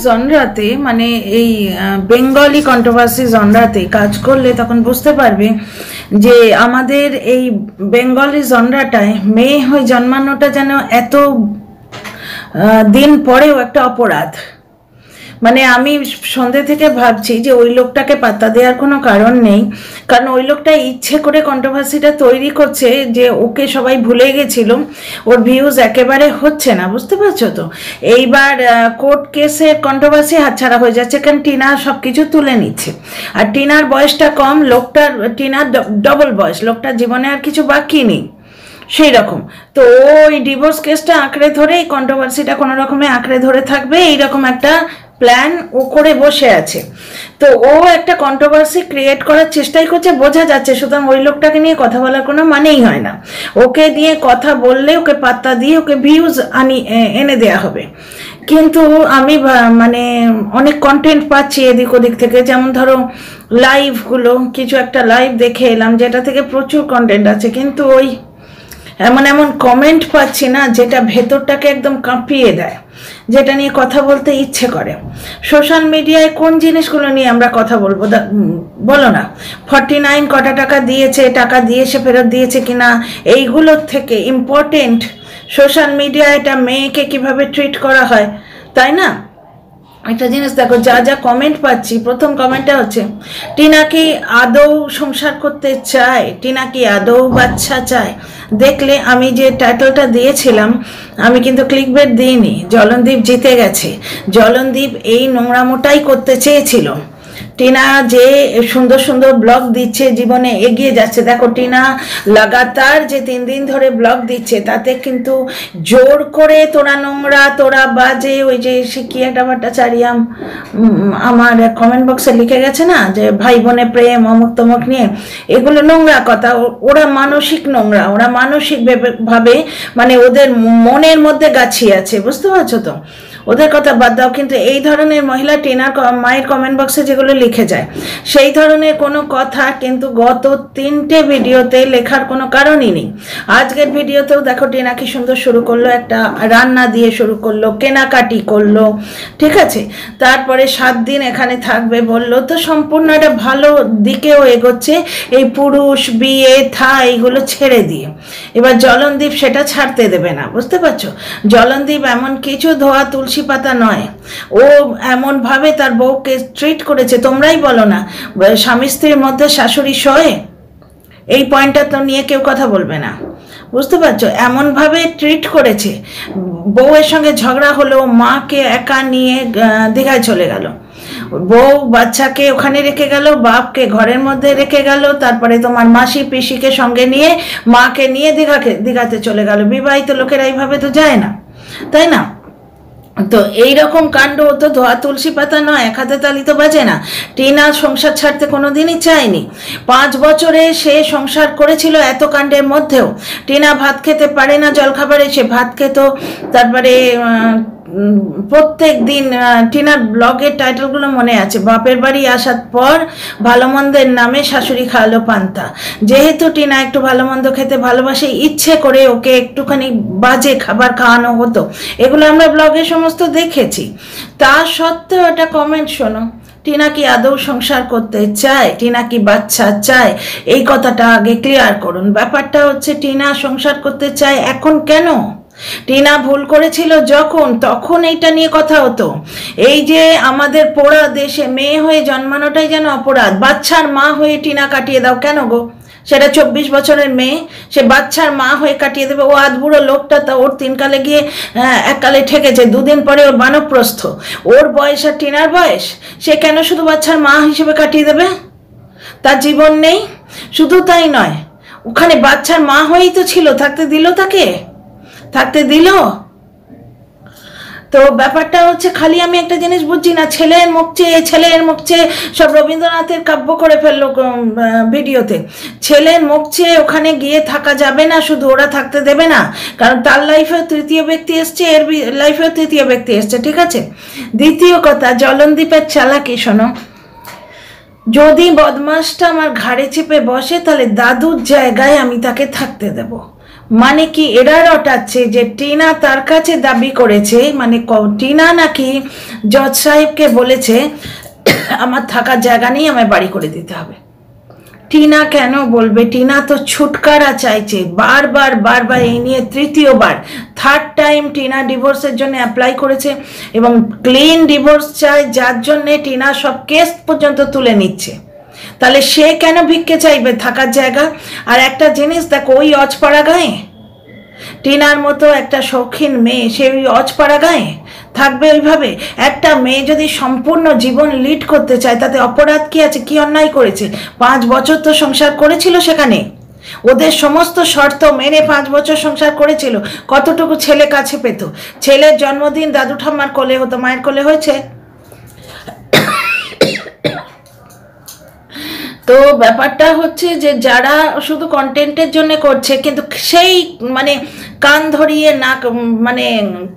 জনরাতে মানে এই Bengali controversy জনরাতে কাজ করলে তখন বুঝতে পারবে যে আমাদের এই বেঙ্গলি জনরাটায় মেয়ে হয়ে জন্মানোটা যেন এত দিন পরেও একটা অপরাধ। মানে আমি সন্ধ্যে থেকে ভাবছি যে ওই লোকটাকে পাত্তা দেওয়ার কোনো কারণ নেই, কারণ ওই লোকটা ইচ্ছে করে কন্ট্রোভার্সিটা তৈরি করছে যে ওকে সবাই ভুলে গেছিল, ওর ভিউজ একেবারে হচ্ছে না, বুঝতে পারছো তো। এইবার কোর্ট কেসের কন্ট্রোভার্সি হাতছাড়া হয়ে যাচ্ছে, কারণ টিনা সব কিছু তুলে নিচ্ছে। আর টিনার বয়সটা কম, লোকটার টিনার ডবল বয়স, লোকটার জীবনে আর কিছু বাকি নেই সেই রকম। তো ওই ডিভোর্স কেসটা আঁকড়ে ধরে এই কন্ট্রোভার্সিটা কোনো রকমে আঁকড়ে ধরে থাকবে, এইরকম একটা প্ল্যান ও করে বসে আছে। তো ও একটা কন্ট্রোভার্সি ক্রিয়েট করার চেষ্টাই করছে, বোঝা যাচ্ছে। সুতরাং ওই লোকটাকে নিয়ে কথা বলার কোনো মানেই হয় না। ওকে নিয়ে কথা বললে ওকে পাত্তা দিয়ে ওকে ভিউজ এনে দেয়া হবে। কিন্তু আমি মানে অনেক কন্টেন্ট পাচ্ছি এদিক ওদিক থেকে, যেমন ধরো লাইভগুলো, কিছু একটা লাইভ দেখে এলাম যেটা থেকে প্রচুর কন্টেন্ট আছে, কিন্তু ওই এমন এমন কমেন্ট পাচ্ছি না যেটা ভেতরটাকে একদম কাঁপিয়ে দেয়, যেটা নিয়ে কথা বলতে ইচ্ছে করে। সোশ্যাল মিডিয়ায় কোন জিনিসগুলো নিয়ে আমরা কথা বলবো বলো না? 49 কটা টাকা দিয়েছে, টাকা দিয়ে সে ফেরত দিয়েছে কিনা, এইগুলোর থেকে ইম্পর্টেন্ট সোশ্যাল মিডিয়ায় একটা মেয়েকে কিভাবে ট্রিট করা হয়, তাই না? একটা জিনিস দেখো, যা যা কমেন্ট পাচ্ছি, প্রথম কমেন্টটা হচ্ছে টিনা কি আদৌ সংসার করতে চায়, টিনা কি আদৌ বাচ্চা চায়। দেখলে আমি যে টাইটেলটা দিয়েছিলাম, আমি কিন্তু ক্লিকবেট দিইনি। জলনদীপ জিতে গেছে। জলনদীপ এই নোংরামোটাই করতে চেয়েছিল। টিনা যে সুন্দর সুন্দর ব্লগ দিচ্ছে, জীবনে এগিয়ে যাচ্ছে। দেখো টিনা লাগাতার যে 3 দিন ধরে ব্লগ দিচ্ছে, তাতে কিন্তু জোর করে তোরা নোংরা, তোরা বাজে, ওই যে সে কি একটা ভট্টাচারিয়াম আমার কমেন্ট বক্সে লিখে গেছে না, যে ভাই বোনে প্রেম অমুক তমুক নিয়ে, এগুলো নোংরা কথা। ওরা মানসিক নোংরা, ওরা মানসিক ভাবে মানে ওদের মনের মধ্যে গাছিয়ে আছে, বুঝতে পারছো তো। ওদের কথা বাদ দাও, কিন্তু এই ধরনের মহিলা টিনার মায়ের কমেন্ট বক্সে যেগুলো লিখে যায়, সেই ধরনের কোনো কথা কিন্তু গত 3টে ভিডিওতে লেখার কোনো কারণই নেই। আজকের ভিডিওতেও দেখো টিনা কি সুন্দর শুরু করলো, একটা রান্না দিয়ে শুরু করলো, কেনাকাটি করলো, ঠিক আছে। তারপরে 7 দিন এখানে থাকবে বললো, তো সম্পূর্ণ একটা ভালো দিকেও এগোচ্ছে এই পুরুষ বিয়ে থা এইগুলো ছেড়ে দিয়ে। এবার জলনদীপ সেটা ছাড়তে দেবে না, বুঝতে পারছো। জলনদীপ এমন কিছু ধোয়া তুলসী পাতা নয়, ও এমন ভাবে তার বউকে ট্রিট করেছে। তোমরাই বলো না, স্বামী স্ত্রীর মধ্যে শাশুড়ি সয়ে, এই পয়েন্টটা তো নিয়ে কেউ কথা বলবে না, বুঝতে পারছো। এমন ভাবে ট্রিট করেছে, বউয়ের সঙ্গে ঝগড়া হলো, মাকে একা নিয়ে দীঘায় চলে গেল, বউ বাচ্চাকে ওখানে রেখে গেল, বাপকে ঘরের মধ্যে রেখে গেল, তারপরে তোমার মাসি পিসিকে সঙ্গে নিয়ে মাকে নিয়ে দীঘাতে চলে গেল। বিবাহিত লোকেরা এইভাবে তো যায় না, তাই না? তো এইরকম কাণ্ড তো ধোয়া তুলসী পাতা নয়, এক হাতে তালি তো বাজে না। টিনা সংসার ছাড়তে কোনোদিনই চায়নি। 5 বছরে সে সংসার করেছিল এত কাণ্ডের মধ্যেও। টিনা ভাত খেতে পারে না, জলখাবারে সে ভাত খেত। তারপরে প্রত্যেক দিন টিনার ব্লগের টাইটেলগুলো মনে আছে, বাপের বাড়ি আসার পর ভালো মন্দের নামে শাশুড়ি খাওয়ালো পান্তা। যেহেতু টিনা একটু ভালো মন্দ খেতে ভালোবাসে, ইচ্ছে করে ওকে একটুখানি বাজে খাবার খাওয়ানো হতো, এগুলো আমরা ব্লগে সমস্ত দেখেছি। তা সত্ত্বেও একটা কমেন্ট শোনো, টিনা কি আদৌ সংসার করতে চায়, টিনা কি বাচ্চা চায়, এই কথাটা আগে ক্লিয়ার করুন। ব্যাপারটা হচ্ছে টিনা সংসার করতে চায় এখন কেন? টিনা ভুল করেছিল যখন, তখন এইটা নিয়ে কথা হতো। এই যে আমাদের পোড়া দেশে মেয়ে হয়ে জন্মানোটাই যেন অপরাধ। বাচ্চার মা হয়ে টিনা কাটিয়ে দাও কেন গো? সেটা 24 বছরের মেয়ে, সে বাচ্চার মা হয়ে কাটিয়ে দেবে। ও আধবুড়ো লোকটা, তা ওর 3 কালে গিয়ে 1 কালে ঠেকেছে, 2 দিন পরে ওর বানপ্রস্থ। ওর বয়স আর টিনার বয়স, সে কেন শুধু বাচ্চার মা হিসেবে কাটিয়ে দেবে? তার জীবন নেই? শুধু তাই নয়, ওখানে বাচ্চার মা হয়েই তো ছিল, থাকতে দিল তাকে? থাকতে দিল? তো ব্যাপারটা হচ্ছে, খালি আমি একটা জিনিস বুঝছি না, ছেলের মুখ চেয়ে সব রবীন্দ্রনাথের কাব্য করে ফেললো ভিডিওতে। ছেলের মুখ চেয়ে ওখানে গিয়ে থাকা যাবে না, শুধু ওরা থাকতে দেবে না, কারণ তার লাইফেও 3য় ব্যক্তি এসছে, এর লাইফেও 3য় ব্যক্তি এসছে, ঠিক আছে। দ্বিতীয় কথা, জলনদীপের চালাকি শোনো। যদি বদমাসটা আমার ঘাড়ে চেপে বসে, তাহলে দাদুর জায়গায় আমি তাকে থাকতে দেব, মানে কি এরা রটাচ্ছে যে টিনা তার কাছে দাবি করেছে, মানে টিনা নাকি জজ সাহেবকে বলেছে আমার থাকার জায়গা নেই, আমায় বাড়ি করে দিতে হবে। টিনা কেন বলবে? টিনা তো ছুটকারা চাইছে বারবার বারবার, এই নিয়ে তৃতীয়বার, থার্ড টাইম টিনা ডিভোর্সের জন্য অ্যাপ্লাই করেছে এবং ক্লিন ডিভোর্স চায়, যার জন্যে টিনা সব কেস পর্যন্ত তুলে নিচ্ছে। তাহলে সে কেন ভিক্ষে চাইবে থাকার জায়গা? আর একটা জিনিস দেখো, ওই অজপাড়া গায়ে টিনার মতো একটা শৌখিন মেয়ে, সে ওই অজপাড়া গায়ে থাকবে ওইভাবে? একটা মেয়ে যদি সম্পূর্ণ জীবন লিড করতে চায়, তাতে অপরাধ কি আছে? কি অন্যায় করেছে? 5 বছর তো সংসার করেছিল সেখানে, ওদের সমস্ত শর্ত মেনে 5 বছর সংসার করেছিল। কতটুকু ছেলে কাছে পেত? ছেলের জন্মদিন দাদু ঠাম্মার কোলে হতো, মায়ের কোলে হয়েছে? তো ব্যাপারটা হচ্ছে যে যারা শুধু কন্টেন্টের জন্য করছে, কিন্তু সেই মানে কান ধরিয়ে নাক, মানে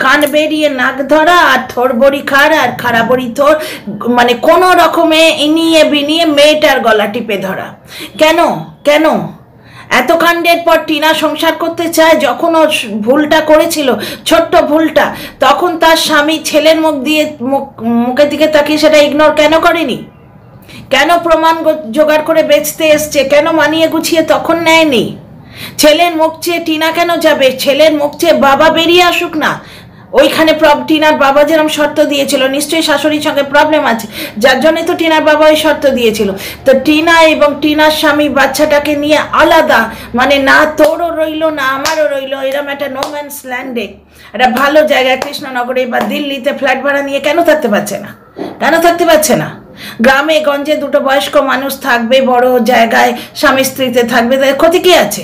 কান বেরিয়ে নাক ধরা, আর থোর বড়ি খার আর খারা বড়ি থোর, মানে কোনো রকমে ইনিয়ে বিনিয়ে মেয়েটার গলা টিপে ধরা। কেন কেন এত কাণ্ডের পর টিনা সংসার করতে চায়? যখন ও ভুলটা করেছিল, ছোট্ট ভুলটা, তখন তার স্বামী ছেলের মুখ দিয়ে মুখের দিকে তাকিয়ে সেটা ইগনোর কেন করেনি? কেন প্রমাণ জোগাড় করে বেচতে এসছে? কেন মানিয়ে গুছিয়ে তখন নেয়নি? ছেলের মুখ চেয়ে টিনা কেন যাবে? ছেলের মুখ চেয়ে বাবা বেরিয়ে আসুক না। ওইখানে টিনার বাবা যেরকম শর্ত দিয়েছিল, নিশ্চয়ই শাশুড়ির সঙ্গে প্রবলেম আছে, যার জন্য তো টিনার বাবা ওই শর্ত দিয়েছিল। তো টিনা এবং টিনার স্বামী বাচ্চাটাকে নিয়ে আলাদা, মানে না তোরও রইলো না আমারও রইলো, এরকম একটা নো ম্যানস ল্যান্ডে, একটা ভালো জায়গায় কৃষ্ণনগরে বা দিল্লিতে ফ্ল্যাট ভাড়া নিয়ে কেন থাকতে পারছে না? কেন থাকতে পারছে না? গ্রামে গঞ্জে দুটো বয়স্ক মানুষ থাকবে, বড় জায়গায় স্বামী স্ত্রীতে থাকবে, তাদের ক্ষতি কি আছে?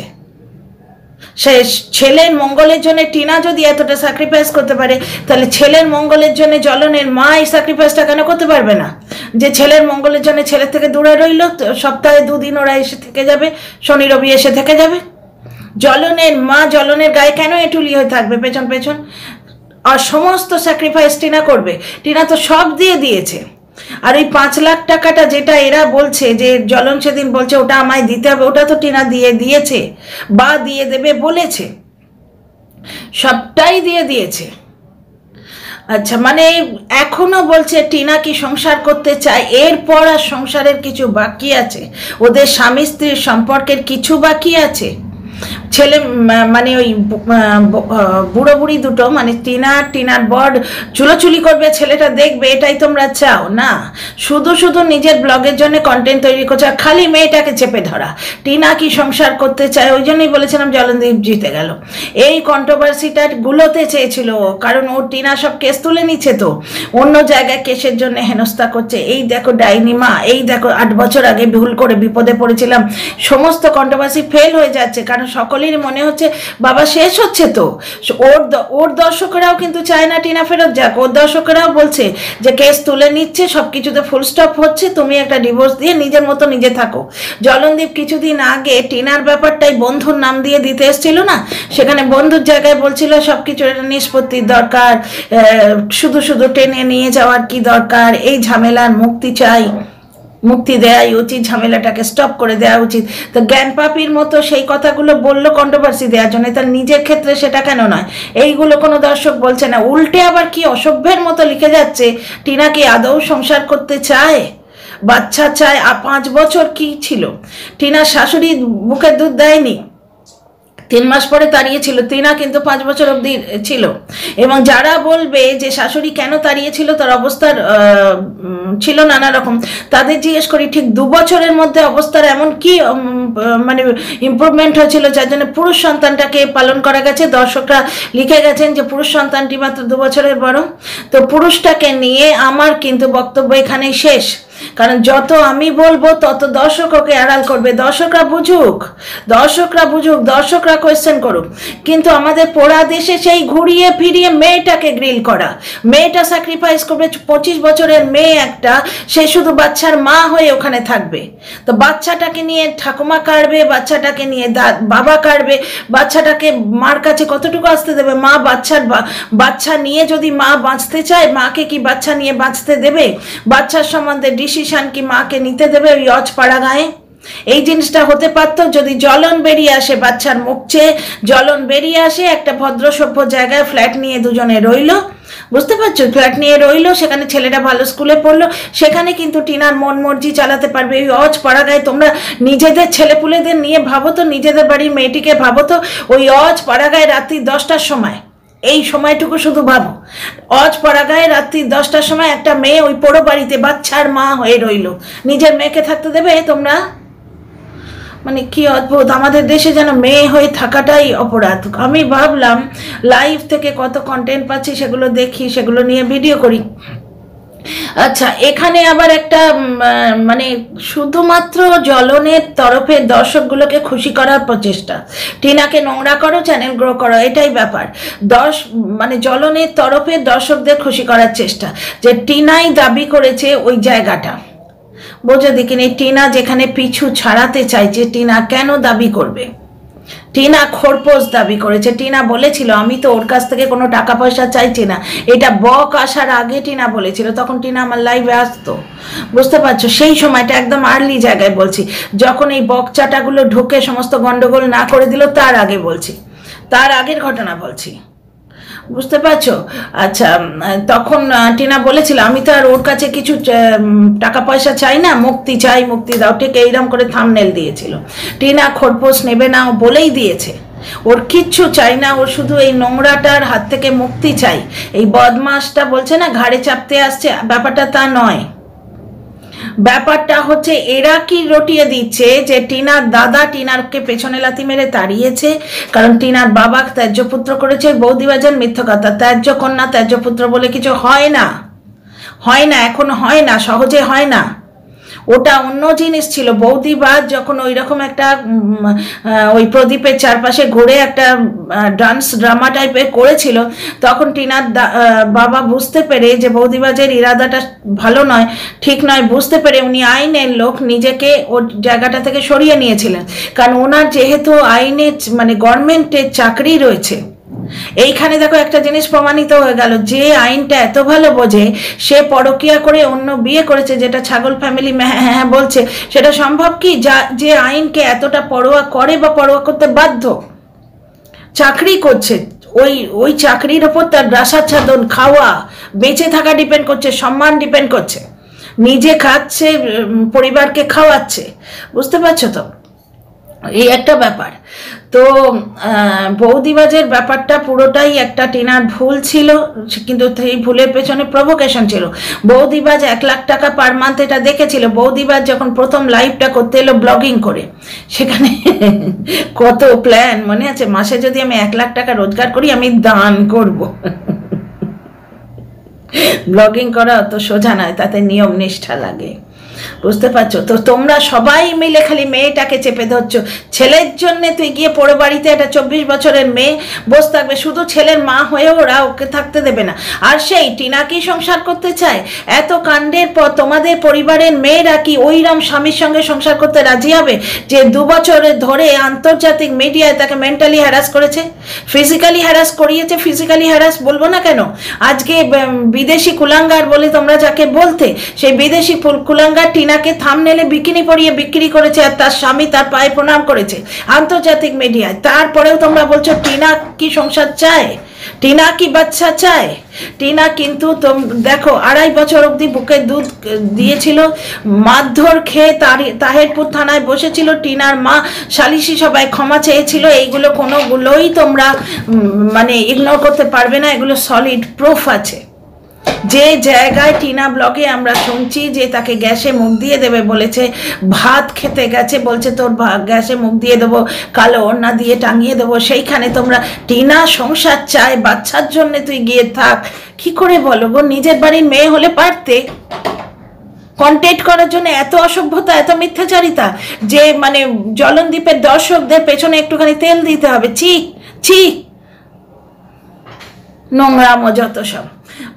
সে ছেলের মঙ্গলের জন্য টিনা যদি এতটা স্যাক্রিফাইস করতে পারে, তাহলে ছেলের মঙ্গলের জন্য জ্বলনের মা এই স্যাক্রিফাইসটা কেন করতে পারবে না? যে ছেলের মঙ্গলের জন্য ছেলের থেকে দূরে রইল, সপ্তাহে 2 দিন ওরা এসে থেকে যাবে, শনি রবি এসে থেকে যাবে। জ্বলনের মা জ্বলনের গায়ে কেন এটুলি হয়ে থাকবে পেছন পেছন? আর সমস্ত স্যাক্রিফাইস টিনা করবে। টিনা তো সব দিয়ে দিয়েছে। আর ওই 5 লাখ টাকাটা যেটা এরা বলছে যে জ্বলন সেদিন বলছে ওটা আমায় দিতে হবে, ওটা তো টিনা দিয়ে দিয়েছে বা দিয়ে দেবে বলেছে, সবটাই দিয়ে দিয়েছে। আচ্ছা, মানে এখনো বলছে টিনা কি সংসার করতে চায়? এরপর আর সংসারের কিছু বাকি আছে? ওদের স্বামী স্ত্রীর সম্পর্কের কিছু বাকি আছে? ছেলে মানে ওই বুড়ো বুড়ি দুটো, মানে টিনার বর চুলোচুলি করবে, ছেলেটা দেখবে, এটাই তোমরা চাও না? শুধু শুধু নিজের ব্লগের জন্য কন্টেন্ট তৈরি করছে, আর খালি মেয়েটাকে চেপে ধরা। টিনা কি সংসার করতে চায়? ওই জন্যই বলেছিলাম জলনদীপ জিতে গেল। এই কন্ট্রোভার্সিটা গুলোতে চেয়েছিল, কারণ ও টিনা সব কেস তুলে নিচ্ছে, তো অন্য জায়গায় কেসের জন্য হেনস্থা করছে। এই দেখো ডাইনি মা, এই দেখো 8 বছর আগে ভুল করে বিপদে পড়েছিলাম। সমস্ত কন্ট্রোভার্সি ফেল হয়ে যাচ্ছে, কারণ সকলেরই মনে হচ্ছে বাবা শেষ হচ্ছে। তো ওর দর্শকেরাও কিন্তু চায় না টিনা ফেরত যাক। ওর দর্শকেরাও বলছে যে কেস তুলে নিচ্ছে, সবকিছুতে ফুল স্টপ হচ্ছে, তুমি একটা ডিভোর্স দিয়ে নিজের মতো নিজে থাকো। জলনদীপ কিছুদিন আগে টিনার ব্যাপারটাই বন্ধুর নাম দিয়ে দিতে এসেছিল না, সেখানে বন্ধুর জায়গায় বলছিল সবকিছু একটা নিষ্পত্তির দরকার, শুধু শুধু টেনে নিয়ে যাওয়ার কি দরকার, এই ঝামেলার মুক্তি চাই, মুক্তি দেওয়াই উচিত, ঝামেলাটাকে স্টপ করে দেওয়া উচিত। তো জ্ঞানপাপির মতো সেই কথাগুলো বললো কন্ট্রোভার্সি দেওয়ার জন্য, তার নিজের ক্ষেত্রে সেটা কেন নয়? এইগুলো কোনো দর্শক বলছে না। উল্টে আবার কি অসভ্যের মতো লিখে যাচ্ছে টিনা কি আদৌ সংসার করতে চায়, বাচ্চা চায়। 5 বছর কি ছিল? টিনার শাশুড়ি বুকের দুধ দেয়নি, 3 মাস পরে তাড়িয়েছিল। টিনা কিন্তু 5 বছর অবধি ছিল। এবং যারা বলবে যে শাশুড়ি কেন তাড়িয়েছিল, তার অবস্থার ছিল নানা রকম, তাদের জিজ্ঞেস করি ঠিক 2 বছরের মধ্যে অবস্থার এমন কি মানে ইমপ্রুভমেন্ট হয়েছিল যার জন্য পুরুষ সন্তানটাকে পালন করা গেছে। দর্শকরা লিখে গেছেন যে পুরুষ সন্তানটি মাত্র 2 বছরের বড়। তো পুরুষটাকে নিয়ে আমার কিন্তু বক্তব্য এখানেই শেষ, কারণ যত আমি বলবো তত দর্শক ওকে আড়াল করবে। দর্শকরা বুঝুক, দর্শকরা কোয়েশ্চেন করুক, কিন্তু আমাদের পোড়া দেশে সেই ঘুরিয়ে ফিরিয়ে মেয়েটাকে গ্রিল করা, মেয়েটা স্যাক্রিফাইস করবে। 25 বছরের মেয়ে একটা, সে শুধু বাচ্চার মা হয়ে ওখানে থাকবে। তো বাচ্চাটাকে নিয়ে ঠাকুমা কাড়বে, বাচ্চাটাকে নিয়ে বাবা কাড়বে, বাচ্চাটাকে মার কাছে কতটুকু আসতে দেবে? মা বাচ্চা নিয়ে যদি মা বাঁচতে চায়, মাকে কি বাচ্চা নিয়ে বাঁচতে দেবে? বাচ্চার সম্বন্ধে ডিসিশন কি মাকে নিতে দেবে ওই অজপাড়া গায়ে? এই জিনিসটা হতে পারতো যদি জ্বলন বেরিয়ে আসে, বাচ্চার মুখ চেয়ে জ্বলন বেরিয়ে আসে, একটা ভদ্র সভ্য জায়গায় ফ্ল্যাট নিয়ে দুজনে রইল, বুঝতে পারছো, ফ্ল্যাট নিয়ে রইলো, সেখানে ছেলেটা ভালো স্কুলে পড়লো, সেখানে কিন্তু টিনার মন মর্জি চালাতে পারবে। ওই অজ পাড়াগায় তোমরা নিজেদের ছেলেপুলেদের নিয়ে ভাবো তো, নিজেদের বাড়ির মেয়েটিকে ভাবো তো, ওই অজ পাড়াগায় রাত্রি 10টার সময়, এই সময়টুকু শুধু ভাবো, অজ পাড়াগায় রাত্রি 10টার সময় একটা মেয়ে ওই পোড়ো বাড়িতে বাচ্চার মা হয়ে রইল, নিজের মেয়েকে থাকতে দেবে তোমরা? মানে কি অদ্ভুত, আমাদের দেশে যেন মেয়ে হয়ে থাকাটাই অপরাধ। আমি ভাবলাম লাইভ থেকে কত কন্টেন্ট পাচ্ছি, সেগুলো দেখি, সেগুলো নিয়ে ভিডিও করি। আচ্ছা, এখানে আবার একটা মানে শুধুমাত্র জ্বলনের তরফে দর্শকগুলোকে খুশি করার প্রচেষ্টা, টিনাকে নোংরা করো, চ্যানেল গ্রো করো, এটাই ব্যাপার। মানে জ্বলনের তরফে দর্শকদের খুশি করার চেষ্টা, যে টিনাই দাবি করেছে ওই জায়গাটা। বোঝা দেখিনি, টিনা যেখানে পিছু ছাড়াতে চাইছে, টিনা কেন দাবি করবে? টিনা খোরপোশ দাবি করেছে। টিনা বলেছিল আমি তো ওর কাছ থেকে কোনো টাকা পয়সা চাইছি না, এটা বক আসার আগে টিনা বলেছিল, তখন টিনা আমার লাইভে আসতো, বুঝতে পারছো, সেই সময়টা একদম আর্লি জায়গায় বলছি, যখন এই বক চাটাগুলো ঢুকে সমস্ত গন্ডগোল না করে দিল, তার আগে বলছি, তার আগের ঘটনা বলছি, বুঝতে পারছো। আচ্ছা, তখন টিনা বলেছিল আমি তো আর ওর কাছে কিছু টাকা পয়সা চাই না, মুক্তি চাই, মুক্তি দাও, ঠিক এইরকম করে থাম্বনেল দিয়েছিল। টিনা খোরপোশ নেবে না, ও বলেই দিয়েছে ওর কিচ্ছু চাই না, ওর শুধু এই নোংরাটার হাত থেকে মুক্তি চাই। এই বদমাসটা বলছে না ঘাড়ে চাপতে আসছে, ব্যাপারটা তা নয়। ব্যাপারটা হচ্ছে এরা কি রটিয়ে দিচ্ছে যে টিনার দাদা টিনারকে পেছনে লাথি মেরে তাড়িয়েছে, কারণ টিনার বাবা ত্যায্য পুত্র করেছে। বৌদিবাজার মিথ্যা কথা, ত্যায্য কন্যা ত্যায্য পুত্র বলে কিছু হয় না, হয় না, এখন হয় না, সহজে হয় না, ওটা অন্য জিনিস ছিল। বৌদিবাজ যখন ওই রকম একটা ওই প্রদীপের চারপাশে ঘুরে একটা ডান্স ড্রামা টাইপের করেছিল, তখন টিনার বাবা বুঝতে পেরে যে বৌদিবাজের ইরাদাটা ভালো নয়, ঠিক নয়, বুঝতে পেরে উনি আইনের লোক, নিজেকে ওর জায়গাটা থেকে সরিয়ে নিয়েছিলেন। কারণ ওনার যেহেতু আইনের মানে গভর্নমেন্টের চাকরি রয়েছে, এইখানে দেখো একটা জিনিস প্রমাণিত হয়ে গেল, যে আইনটা এত ভালো বোঝে সে পরকিয়া করে অন্য বিয়ে করেছে, যেটা ছাগল ফ্যামিলি হ্যাঁ বলছে, সেটা সম্ভব কি? যে আইনকে এতটা পরোয়া করে বা পরোয়া করতে বাধ্য, চাকরি করছে, ওই চাকরির ওপর তার রাসাচ্ছাদন, খাওয়া, বেঁচে থাকা ডিপেন্ড করছে, সম্মান ডিপেন্ড করছে, নিজে খাচ্ছে, পরিবারকে খাওয়াচ্ছে, বুঝতে পারছো তো, এই একটা ব্যাপার। তো বৌদিবাজের ব্যাপারটা পুরোটাই একটা টিনার ভুল ছিল, কিন্তু এই ভুলের পেছনে প্রভোকেশন ছিল। বৌদিবাজ 1 লাখ টাকা পার মান্থ এটা দেখেছিল। বৌদিবাজ যখন প্রথম লাইভটা করতে এলো ব্লগিং করে, সেখানে কত প্ল্যান মনে আছে, মাসে যদি আমি 1 লাখ টাকা রোজগার করি আমি দান করব। ব্লগিং করা অত সোজা নয়, তাতে নিয়ম নিষ্ঠা লাগে, বুঝতে পারছো তো। তোমরা সবাই মিলে খালি মেয়েটাকে চেপে ধরছো, ছেলের জন্য তুই গিয়ে পোড়ো বাড়িতে একটা 24 বছরের মেয়ে বসে থাকবে, শুধু ছেলের মা হয়ে ওরা ওকে থাকতে দেবে না। আর সেই টিনা কি সংসার করতে চায়? এত কাণ্ডের পর তোমাদের পরিবারের মেয়েরা কি ওইরকম স্বামীর সঙ্গে সংসার করতে রাজি হবে যে 2 বছরে ধরে আন্তর্জাতিক মিডিয়ায় তাকে মেন্টালি হ্যারাস করেছে, ফিজিক্যালি হ্যারাস করিয়েছে? ফিজিক্যালি হ্যারাস বলবো না কেন, আজকে বিদেশি কুলাঙ্গার বলে তোমরা যাকে বলতে, সেই বিদেশি কুলাঙ্গার টিনাকে থাম্বনেলে বিকিনি পরিয়ে বিক্রি করেছে, আর তার স্বামী তার পায়ে প্রণাম করেছে আন্তর্জাতিক মিডিয়ায়। তারপরেও তোমরা বলছো টিনা কি সংসার চায়, টিনা কি বাচ্চা চায়? টিনা কিন্তু দেখো 2.5 বছর অবধি বুকে দুধ দিয়েছিল, মারধর খেয়ে তাহেরপুর থানায় বসেছিল, টিনার মা সালিশি সবাই ক্ষমা চেয়েছিল। এইগুলো কোনোগুলোই তোমরা মানে ইগনোর করতে পারবে না, এগুলো সলিড প্রুফ আছে। যে জায়গায় টিনা ব্লগে আমরা শুনছি যে তাকে গ্যাসে মুখ দিয়ে দেবে বলেছে, ভাত খেতে গেছে, বলছে তোর গ্যাসে মুখ দিয়ে দেবো, কালো ওড়না দিয়ে টাঙিয়ে দেবো, সেইখানে তোমরা টিনা সংসার চায়, বাচ্চার জন্য তুই গিয়ে থাক, কি করে বলো গো? নিজের বাড়ির মেয়ে হলে পারতে। কন্টেন্ট করার জন্য এত অসভ্যতা, এত মিথ্যাচারিতা, যে মানে জ্বলনদ্বীপের দর্শকদের পেছনে একটুখানি তেল দিতে হবে। ছি ছি, নোংরামো যত সব।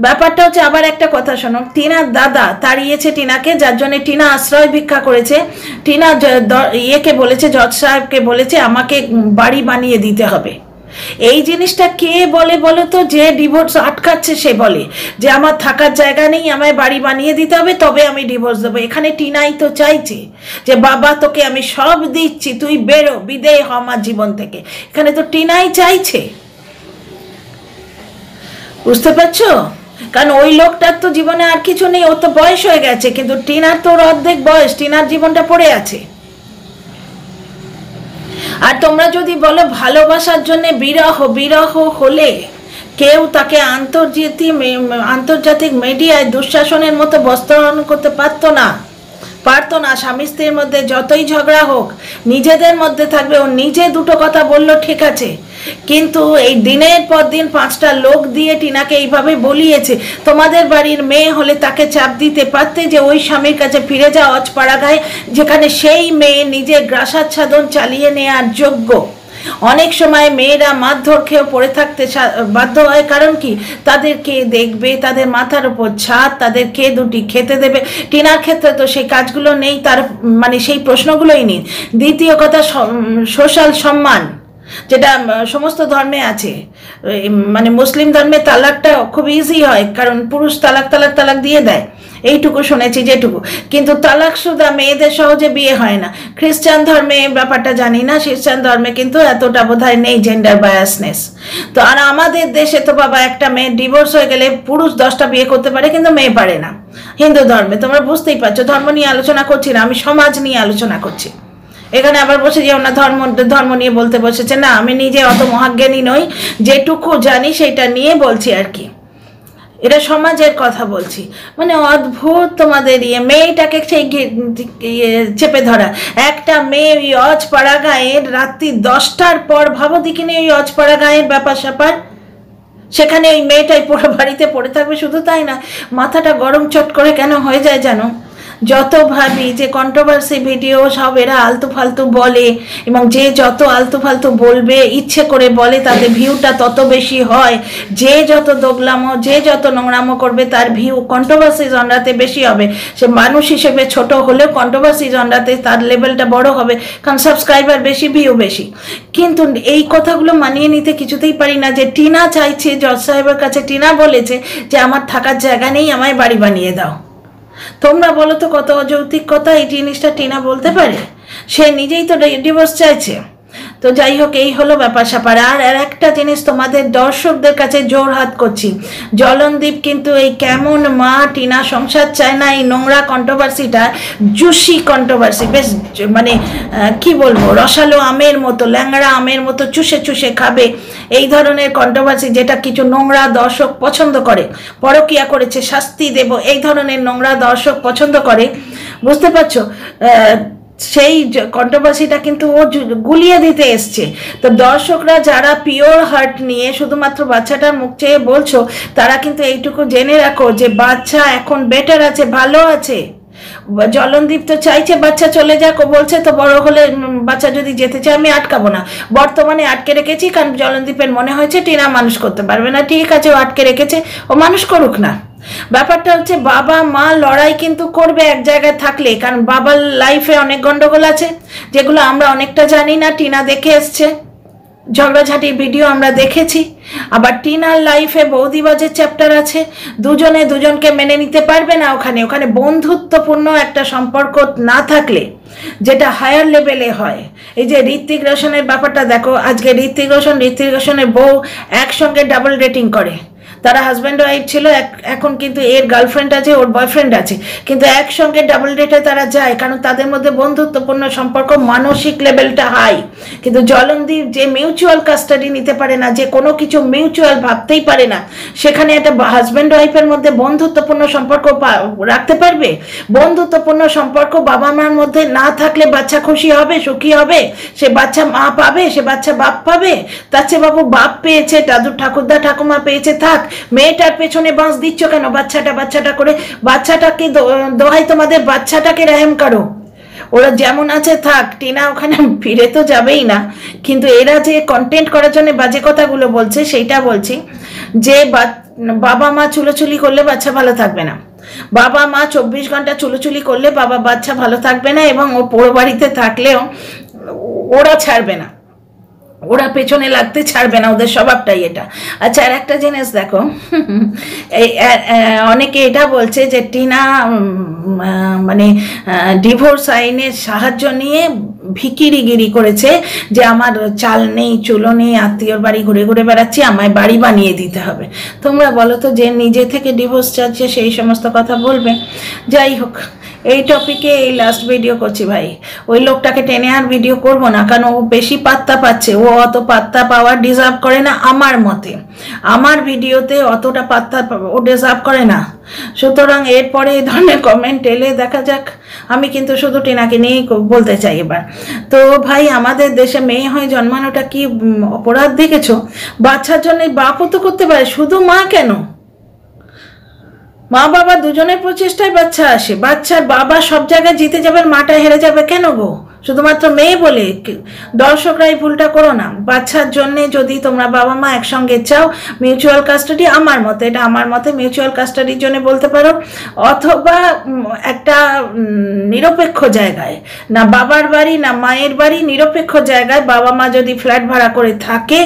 ব্যাপারটা হচ্ছে, আবার একটা কথা শোনো, টিনার দাদা তাড়িয়েছে টিনাকে, যার জন্য টিনা আশ্রয় ভিক্ষা করেছে। টিনা ইয়েকে বলেছে, জজ সাহেবকে বলেছে আমাকে বাড়ি বানিয়ে দিতে হবে, এই জিনিসটা কে বলে বলো তো? যে ডিভোর্স আটকাচ্ছে সে বলে যে আমার থাকার জায়গা নেই, আমায় বাড়ি বানিয়ে দিতে হবে, তবে আমি ডিভোর্স দেবো। এখানে টিনাই তো চাইছে যে বাবা তোকে আমি সব দিচ্ছি, তুই বেরো, বিদেয় হ আমার জীবন থেকে। এখানে তো টিনাই চাইছে, বুঝতে পারছো? কারণ ওই লোকটার তো জীবনে আর কিছু নেই, ওর তো বয়স হয়ে গেছে, কিন্তু টিনার তো অর্ধেক বয়স, টিনার জীবনটা পড়ে আছে। আর তোমরা যদি বলো ভালোবাসার জন্য বিরহ, বিরহ হলে কেউ তাকে আন্তর্জাতিক মিডিয়ায় দুঃশাসনের মতো বস্ত্রায়ন করতে পারতো না। স্বামী স্ত্রীর মধ্যে যতই ঝগড়া হোক নিজেদের মধ্যে থাকবে। ও নিজে দুটো কথা বললো ঠিক আছে, কিন্তু এই দিনের পর দিন 5টা লোক দিয়ে টিনাকে এইভাবে বলিয়েছে। তোমাদের বাড়ির মেয়ে হলে তাকে চাপ দিতে পারতে যে ওই স্বামীর কাছে ফিরে যাও অজপাড়া গায়ে, যেখানে সেই মেয়ে নিজে গ্রাসাচ্ছাদন চালিয়ে নেওয়ার যোগ্য। অনেক সময় মেয়েরা মারধর খেয়েও পড়ে থাকতে বাধ্য হয়, কারণ কি? তাদের কে দেখবে, তাদের মাথার উপর ছাদ, তাদের কে দুটি খেতে দেবে। টিনার ক্ষেত্রে তো সেই কাজগুলো নেই, তার মানে সেই প্রশ্নগুলোই নেই। দ্বিতীয় কথা, সোশ্যাল সম্মান, যেটা সমস্ত ধর্মে আছে। মানে মুসলিম ধর্মে তালাকটা খুব ইজি হয়, কারণ পুরুষ তালাক দিয়ে দেয়, এইটুকু শুনেছি যেটুকু। কিন্তু তালাক শুধু মেয়েদের সহজে বিয়ে হয় না। খ্রিস্টান ধর্মে ব্যাপারটা জানি না, খ্রিস্টান ধর্মে কিন্তু এতটা বোধহয় নেই জেন্ডার বায়াসনেস। তো আর আমাদের দেশে তো বাবা একটা মেয়ে ডিভোর্স হয়ে গেলে পুরুষ 10টা বিয়ে করতে পারে, কিন্তু মেয়ে পারে না। হিন্দু ধর্মে তোমরা বুঝতেই পারছো, ধর্ম নিয়ে আলোচনা করছি না, আমি সমাজ নিয়ে আলোচনা করছি। এখানে আবার বসে যেও না ধর্ম নিয়ে বলতে বসেছে, না আমি নিজে অত মহাজ্ঞানী নই, যেটুকু জানি সেটা নিয়ে বলছি আর কি। এটা সমাজের কথা বলছি। মানে অদ্ভুত তোমাদের মেয়েটাকে সেই চেপে ধরা। একটা মেয়ে ওই অজপাড়া গাঁয়ের রাত্রি 10টার পর, ভাবো দেখিনি ওই অজপাড়া গাঁয়ের ব্যাপার স্যাপার, সেখানে ওই মেয়েটাই পুরো বাড়িতে পড়ে থাকবে। শুধু তাই না, মাথাটা গরম চট করে কেন হয়ে যায় জানো? যত ভাবি যে কন্ট্রোভার্সি ভিডিও সব এরা আলতু ফালতু বলে, এবং যে যত আলতু ফালতু বলবে, ইচ্ছে করে বলে, তাদের ভিউটা তত বেশি হয়। যে যত দোগলামো, যে যত নোংরামো করবে, তার ভিউ কন্ট্রোভার্সি জনরাতে বেশি হবে। সে মানুষ হিসেবে ছোট হলেও কন্ট্রোভার্সি জনরাতে তার লেভেলটা বড় হবে, কারণ সাবস্ক্রাইবার বেশি, ভিউ বেশি। কিন্তু এই কথাগুলো মানিয়ে নিতে কিছুতেই পারি না যে টিনা চাইছে, জজ সাহেবের কাছে টিনা বলেছে যে আমার থাকার জায়গা নেই, আমায় বাড়ি বানিয়ে দাও। তোমরা বলো তো কত অযৌক্তিক কথা এই জিনিসটা টিনা বলতে পারে? সে নিজেই তো ডিভোর্স চাইছে। তো যাই হোক, এই হলো ব্যাপার স্যাপার। আর একটা জিনিস তোমাদের দর্শকদের কাছে জোর হাত করছি, জলনদীপ কিন্তু এই কেমন মা টিনা সংসার চায় না, এই নোংরা কন্ট্রোভার্সিটা জুসি কন্ট্রোভার্সি, বেশ মানে কি বলবো, রসালো আমের মতো, ল্যাংড়া আমের মতো চুষে চুষে খাবে এই ধরনের কন্ট্রোভার্সি, যেটা কিছু নোংরা দর্শক পছন্দ করে। পরকিয়া করেছে শাস্তি দেব, এই ধরনের নোংরা দর্শক পছন্দ করে, বুঝতে পারছো? সেই কন্ট্রোভার্সিটা কিন্তু ও গুলিয়ে দিতে এসছে। তো দর্শকরা যারা পিওর হার্ট নিয়ে শুধুমাত্র বাচ্চাটার মুখ চেয়ে বলছো, তারা কিন্তু এইটুকু জেনে রাখো যে বাচ্চা এখন বেটার আছে, ভালো আছে। জলনদীপ তো চাইছে বাচ্চা চলে যাক, ও বলছে তো বড় হলে বাচ্চা যদি যেতে চায় আমি আটকাবো না। বর্তমানে আটকে রেখেছি, কারণ জলনদীপের মনে হয়েছে টিনা মানুষ করতে পারবে না। ঠিক আছে, ও আটকে রেখেছে, ও মানুষ করুক না। ব্যাপারটা হচ্ছে বাবা মা লড়াই কিন্তু করবে এক জায়গায় থাকলে, কারণ বাবার লাইফে অনেক গন্ডগোল আছে, যেগুলো আমরা অনেকটা জানি না। টিনা দেখে এসছে, ঝগড়াঝাটির ভিডিও আমরা দেখেছি। আবার টিনার লাইফে বৌদিবাজের চ্যাপ্টার আছে, দুজনে দুজনকে মেনে নিতে পারবে না। ওখানে বন্ধুত্বপূর্ণ একটা সম্পর্ক না থাকলে, যেটা হায়ার লেভেলে হয়। এই যে ঋত্বিক রোশনের ব্যাপারটা দেখো, আজকে ঋত্বিক রোশনের বউ একসঙ্গে ডাবল ডেটিং করে। তারা হাজব্যান্ড ওয়াইফ ছিল, এখন কিন্তু এর গার্লফ্রেন্ড আছে, ওর বয়ফ্রেন্ড আছে, কিন্তু একসঙ্গে ডাবল ডেটে তারা যায়, কারণ তাদের মধ্যে বন্ধুত্বপূর্ণ সম্পর্ক, মানসিক লেভেলটা হাই। কিন্তু জলনদীপ যে মিউচুয়াল কাস্টাডি নিতে পারে না, যে কোনো কিছু মিউচুয়াল ভাবতেই পারে না, সেখানে একটা হাজব্যান্ড ওয়াইফের মধ্যে বন্ধুত্বপূর্ণ সম্পর্ক রাখতে পারবে? বন্ধুত্বপূর্ণ সম্পর্ক বাবা মার মধ্যে না থাকলে বাচ্চা খুশি হবে, সুখী হবে? সে বাচ্চা মা পাবে, সে বাচ্চা বাপ পাবে? তার চেয়ে বাবু বাপ পেয়েছে, দাদু ঠাকুরদা ঠাকুমা পেয়েছে, থাক। মেয়েটার পেছনে বাঁশ দিচ্ছ কেন? বাচ্চাটা করে, বাচ্চাটাকে দোহাই তোমাদের, বাচ্চাটাকে রেহেম করো। ওরা যেমন আছে থাক, টিনা ওখানে ফিরে তো যাবেই না। কিন্তু এরা যে কন্টেন্ট করার জন্য বাজে কথাগুলো বলছে, সেইটা বলছি যে বাবা মা চুলোচুলি করলে বাচ্চা ভালো থাকবে না, বাবা মা 24 ঘন্টা চুলোচুলি করলে বাচ্চা ভালো থাকবে না, এবং ও পোড়ো বাড়িতে থাকলেও ওরা ছাড়বে না। ওরা পেছনে লাগতে ছাড়বে না, ওদের স্বভাবটাই এটা। আচ্ছা, আর একটা জিনিস দেখো, অনেকে এটা বলছে যে টিনা মানে ডিভোর্স আইনের সাহায্য নিয়ে ভিকিরিগিরি করেছে, যে আমার চাল নেই চুলো নেই, আত্মীয়র বাড়ি ঘুরে ঘুরে বেড়াচ্ছি, আমায় বাড়ি বানিয়ে দিতে হবে। তোমরা বলো তো, যে নিজে থেকে ডিভোর্স চাচ্ছে সেই সমস্ত কথা বলবে। যাই হোক, এই টপিকে এই লাস্ট ভিডিও করছি ভাই। ওই লোকটাকে টেনে আর ভিডিও করবো না, কারণ ও বেশি পাত্তা পাচ্ছে। ও অত পাত্তা পাওয়ার ডিজার্ভ করে না আমার মতে। আমার ভিডিওতে অতটা পাত্তা ও ডিজার্ভ করে না। সুতরাং এরপরে এই ধরনের কমেন্ট এলে দেখা যাক। আমি কিন্তু শুধু টিনাকে নিয়েই বলতে চাই এবার। তো ভাই, আমাদের দেশে মেয়ে হয়ে জন্মানোটা কি অপরাধ দেখেছো? বাচ্চার জন্য বাপও তো করতে পারে, শুধু মা কেন? মা বাবা দুজনের প্রচেষ্টায় বাচ্চা আসে। বাচ্চার বাবা সব জায়গায় জিতে যাবে, মাটা হেরে যাবে কেন গো? শুধুমাত্র মেয়ে বলে? দর্শকরা এই ভুলটা করো না। বাচ্চার জন্য যদি তোমরা বাবা মা একসঙ্গে চাও, মিউচুয়াল কাস্টাডি, আমার মতে এটা, আমার মতে মিউচুয়াল কাস্টাডির জন্য বলতে পারো, অথবা একটা নিরপেক্ষ জায়গায়, না বাবার বাড়ি না মায়ের বাড়ি, নিরপেক্ষ জায়গায় বাবা মা যদি ফ্ল্যাট ভাড়া করে থাকে,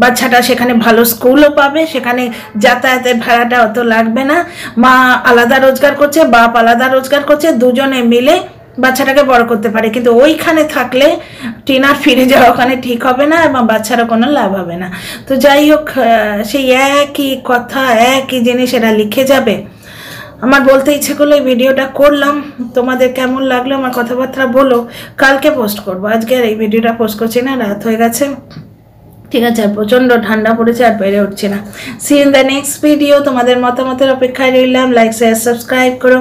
বাচ্চাটা সেখানে ভালো স্কুলও পাবে, সেখানে যাতায়াতের ভাড়াটা অত লাগবে না, মা আলাদা রোজগার করছে, বাপ আলাদা রোজগার করছে, দুজনে মিলে বাচ্চাটাকে বড় করতে পারে। কিন্তু ওইখানে থাকলে টিনার ফিরে যাওয়া ওখানে ঠিক হবে না, এবং বাচ্চারও কোনো লাভ হবে না। তো যাই হোক, সেই একই কথা একই জিনিস এরা লিখে যাবে। আমার বলতে ইচ্ছে করলো এই ভিডিওটা করলাম। তোমাদের কেমন লাগলো আমার কথাবার্তা বলো। কালকে পোস্ট করবো, আজকে আর এই ভিডিওটা পোস্ট করছি না, রাত হয়ে গেছে। ঠিক আছে, আর প্রচণ্ড ঠান্ডা পড়েছে, আর বেড়ে উঠছে না। See in the next video. তোমাদের মতামতের অপেক্ষায় রইলাম। লাইক শেয়ার সাবস্ক্রাইব করো।